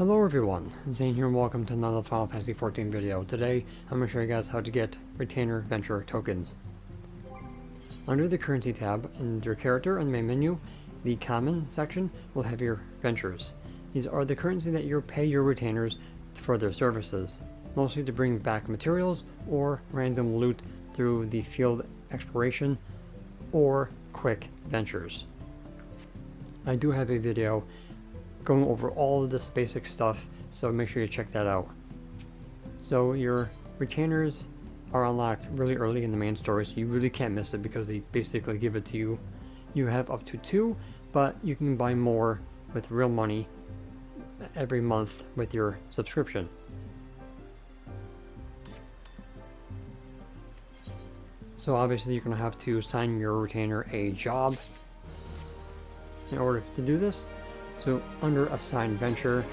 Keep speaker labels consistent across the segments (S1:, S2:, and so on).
S1: Hello everyone, Zane here and welcome to another Final Fantasy XIV video. Today, I'm going to show you guys how to get Retainer Venture tokens. Under the Currency tab in your character in the main menu, the Common section will have your Ventures. These are the currency that you pay your retainers for their services, mostly to bring back materials or random loot through the field exploration or quick ventures. I do have a video going over all of this basic stuff, so make sure you check that out. So your retainers are unlocked really early in the main story, so you really can't miss it because they basically give it to you. You have up to 2, but you can buy more with real money every month with your subscription. So obviously you're going to have to assign your retainer a job in order to do this. So under Assigned Venture,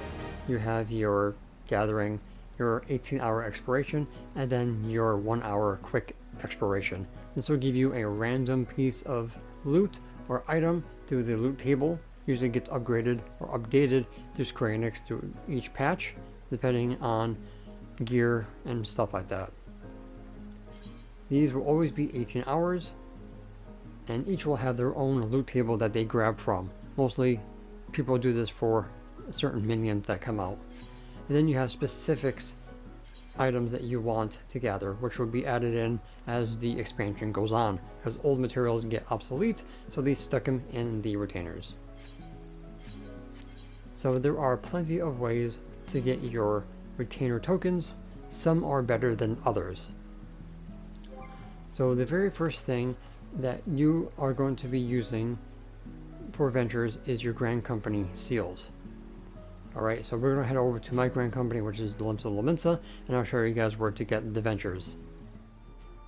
S1: you have your gathering, your 18-hour exploration, and then your 1-hour quick exploration. This will give you a random piece of loot or item through the loot table. Usually gets upgraded or updated through Square Enix through each patch, depending on gear and stuff like that. These will always be 18 hours, and each will have their own loot table that they grab from. Mostly people do this for certain minions that come out. And then you have specifics items that you want to gather, which will be added in as the expansion goes on, because old materials get obsolete, so they stuck them in the retainers. So there are plenty of ways to get your retainer tokens. Some are better than others. So the very first thing that you are going to be using for ventures is your Grand Company seals. Alright, so we're going to head over to my Grand Company, which is the Leves of Lemensa, and I'll show you guys where to get the ventures.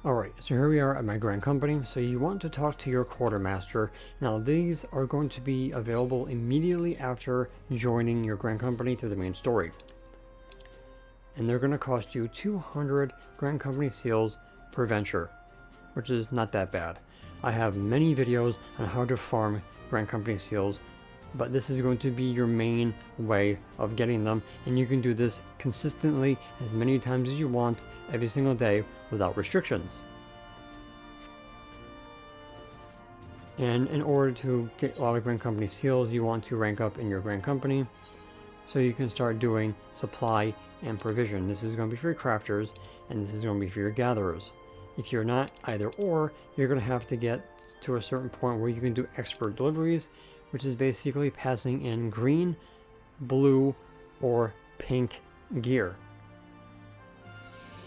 S1: Alright, so here we are at my Grand Company. So you want to talk to your quartermaster. Now these are going to be available immediately after joining your Grand Company through the main story. And they're going to cost you 200 Grand Company seals per venture, which is not that bad. I have many videos on how to farm Grand Company seals, but this is going to be your main way of getting them, and you can do this consistently as many times as you want every single day without restrictions. And in order to get a lot of Grand Company seals, you want to rank up in your Grand Company so you can start doing supply and provision. This is going to be for your crafters, and this is going to be for your gatherers. If you're not either or, you're going to have to get to a certain point where you can do expert deliveries, which is basically passing in green, blue, or pink gear.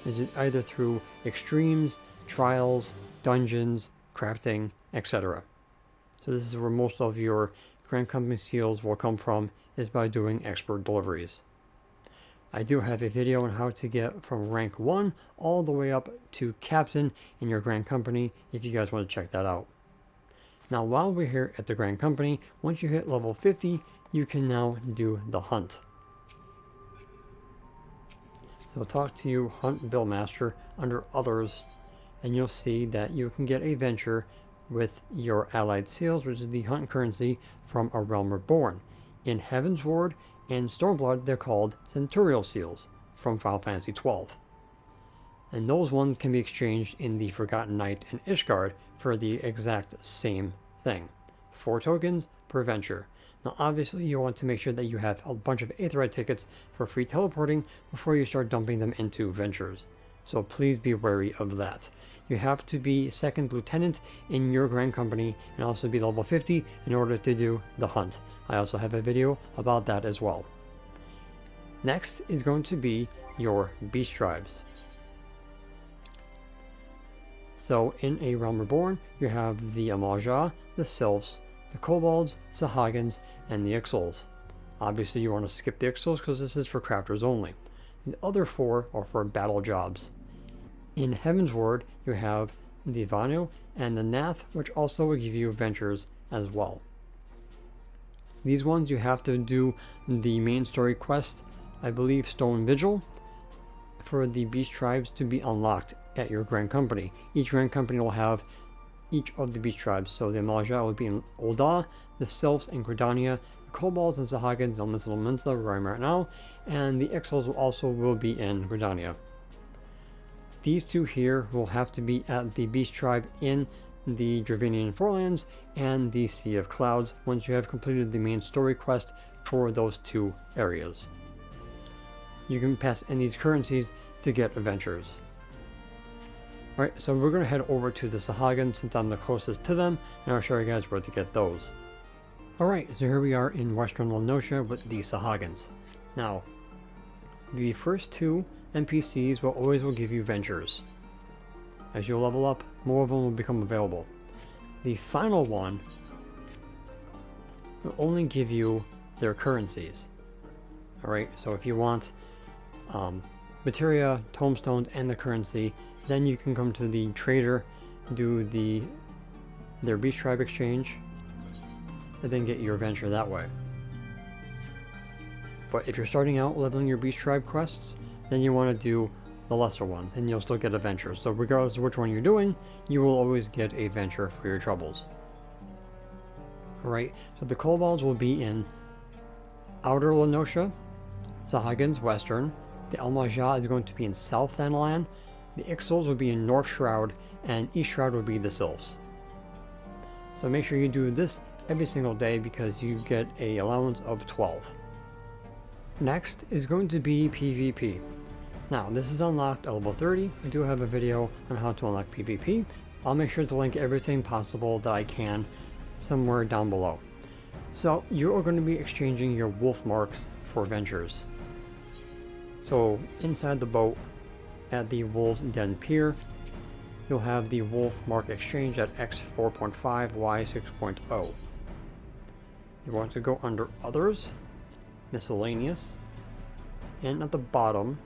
S1: This is either through extremes, trials, dungeons, crafting, etc. So this is where most of your Grand Company seals will come from, is by doing expert deliveries. I do have a video on how to get from rank 1 all the way up to captain in your Grand Company if you guys want to check that out. Now while we're here at the Grand Company, once you hit level 50, you can now do the hunt. So talk to you Hunt Bill Master under Others, and you'll see that you can get a venture with your allied seals, which is the hunt currency from A Realm Reborn. In Heaven's Ward and Stormblood, they're called Centurial Seals from Final Fantasy XII. And those ones can be exchanged in the Forgotten Knight and Ishgard for the exact same thing. 4 tokens per venture. Now obviously you want to make sure that you have a bunch of Aetheryte tickets for free teleporting before you start dumping them into ventures. So please be wary of that. You have to be 2nd lieutenant in your Grand Company and also be level 50 in order to do the hunt. I also have a video about that as well. Next is going to be your beast tribes. So in A Realm Reborn, you have the Amaja, the Sylphs, the Kobolds, Sahagans, and the Ixals. Obviously you want to skip the Ixals because this is for crafters only. The other 4 are for battle jobs. In Heaven's Ward, you have the Vanu and the Nath, which also will give you ventures as well. These ones you have to do the main story quest, I believe Stone Vigil, for the beast tribes to be unlocked at your Grand Company. Each Grand Company will have each of the beast tribes. So the Malaja will be in Ul'dah, the Sylphs in Gridania, the Kobolds and Sahagans, Elemental Peninsula, where I'm right now, and the Ixals will be in Gridania. These two here will have to be at the beast tribe in the Dravinian Forelands and the Sea of Clouds once you have completed the main story quest for those two areas. You can pass in these currencies to get adventures. Alright, so we're going to head over to the Sahagan since I'm the closest to them, and I'll show you guys where to get those. Alright, so here we are in Western La Noscea with the Sahagans. Now, the first two NPCs will always give you ventures. As you level up, more of them will become available. The final one will only give you their currencies. Alright, so if you want materia, tomestones, and the currency, then you can come to the trader, do their beast tribe exchange, and then get your venture that way. But if you're starting out leveling your beast tribe quests, then you want to do the lesser ones, and you'll still get a venture. So regardless of which one you're doing, you will always get a venture for your troubles. Alright, so the Kobolds will be in Outer La Noscea, Sahagans Western, the El Majah is going to be in South Thanalan, the Ixals will be in North Shroud, and East Shroud will be the Sylphs. So make sure you do this every single day because you get a allowance of 12. Next is going to be PvP. Now this is unlocked at level 30. I do have a video on how to unlock PvP. I'll make sure to link everything possible that I can somewhere down below. So you are going to be exchanging your wolf marks for ventures. So inside the boat at the Wolves Den Pier, you'll have the wolf mark exchange at X 4.5, Y 6.0. You want to go under Others, Miscellaneous, and at the bottom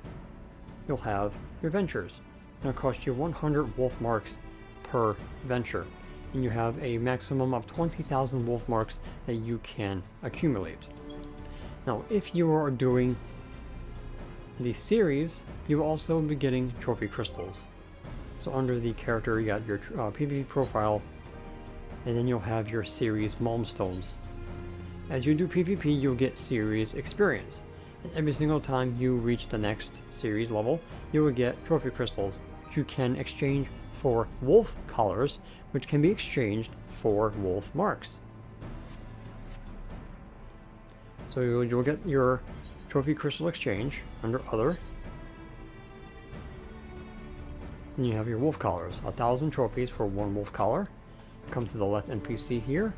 S1: you'll have your ventures. It'll cost you 100 wolf marks per venture, and you have a maximum of 20,000 wolf marks that you can accumulate. Now if you are doing the series, you will also be getting trophy crystals. So under the character you got your PvP profile, and then you'll have your series Malmstones. As you do PvP, you'll get series experience, and every single time you reach the next series level, you will get trophy crystals, which you can exchange for wolf collars, which can be exchanged for wolf marks. So you'll get your trophy crystal exchange under Other. Then you have your wolf collars, 1,000 trophies for one wolf collar. Come to the left NPC here,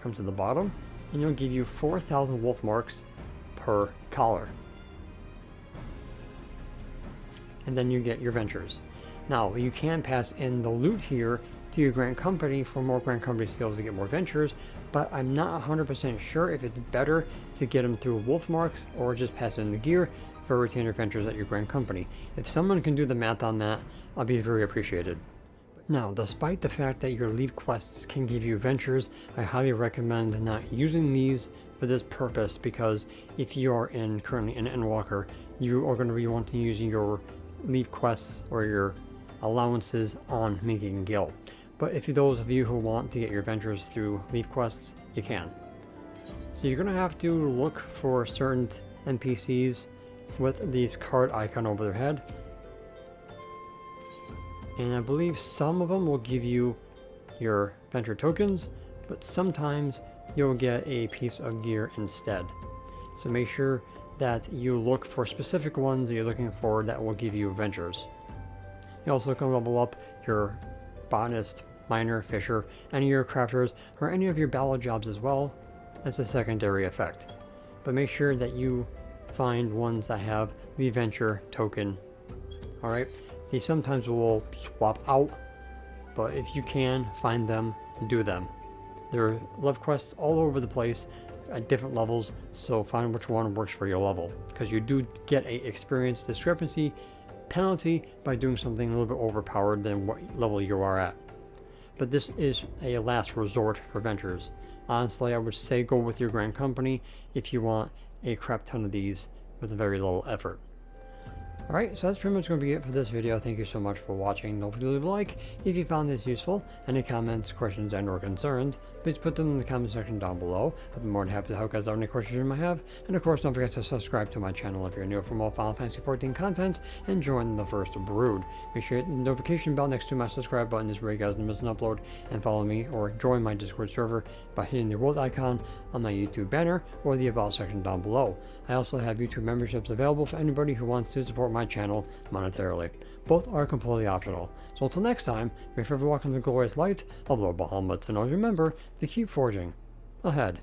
S1: come to the bottom, and it'll give you 4,000 wolf marks per collar. And then you get your ventures. Now you can pass in the loot here to your Grand Company for more Grand Company skills to get more ventures, but I'm not 100% sure if it's better to get them through wolf marks or just pass in the gear for retainer ventures at your Grand Company. If someone can do the math on that, I'll be very appreciated. Now, despite the fact that your Leave quests can give you ventures, I highly recommend not using these for this purpose, because if you are currently in Endwalker, you are going to be wanting to use your Leave quests or your allowances on making guild. But if those of you who want to get your ventures through Leave quests, you can. So you're going to have to look for certain NPCs with this card icon over their head. And I believe some of them will give you your venture tokens, but sometimes you'll get a piece of gear instead. So make sure that you look for specific ones that you're looking for that will give you ventures. You also can level up your botanist, miner, fisher, any of your crafters, or any of your battle jobs as well. That's a secondary effect. But make sure that you find ones that have the venture token. Alright? They sometimes will swap out, but if you can find them, do them. There are love quests all over the place at different levels, so find which one works for your level, because you do get a experience discrepancy penalty by doing something a little bit overpowered than what level you are at. But this is a last resort for ventures. Honestly, I would say go with your Grand Company if you want a crap ton of these with a very little effort. Alright, so that's pretty much going to be it for this video. Thank you so much for watching. Don't forget to leave a like if you found this useful. Any comments, questions, and or concerns, please put them in the comment section down below. I'd be more than happy to help guys out any questions you might have. And of course, don't forget to subscribe to my channel if you're new for more Final Fantasy XIV content and join the First Brood. Make sure you hit the notification bell next to my subscribe button is where you guys don't miss an upload, and follow me or join my Discord server by hitting the world icon on my YouTube banner or the About section down below. I also have YouTube memberships available for anybody who wants to support my channel monetarily. Both are completely optional. So until next time, may forever walk in the glorious light of Lord Bahamut, and always remember to keep forging ahead.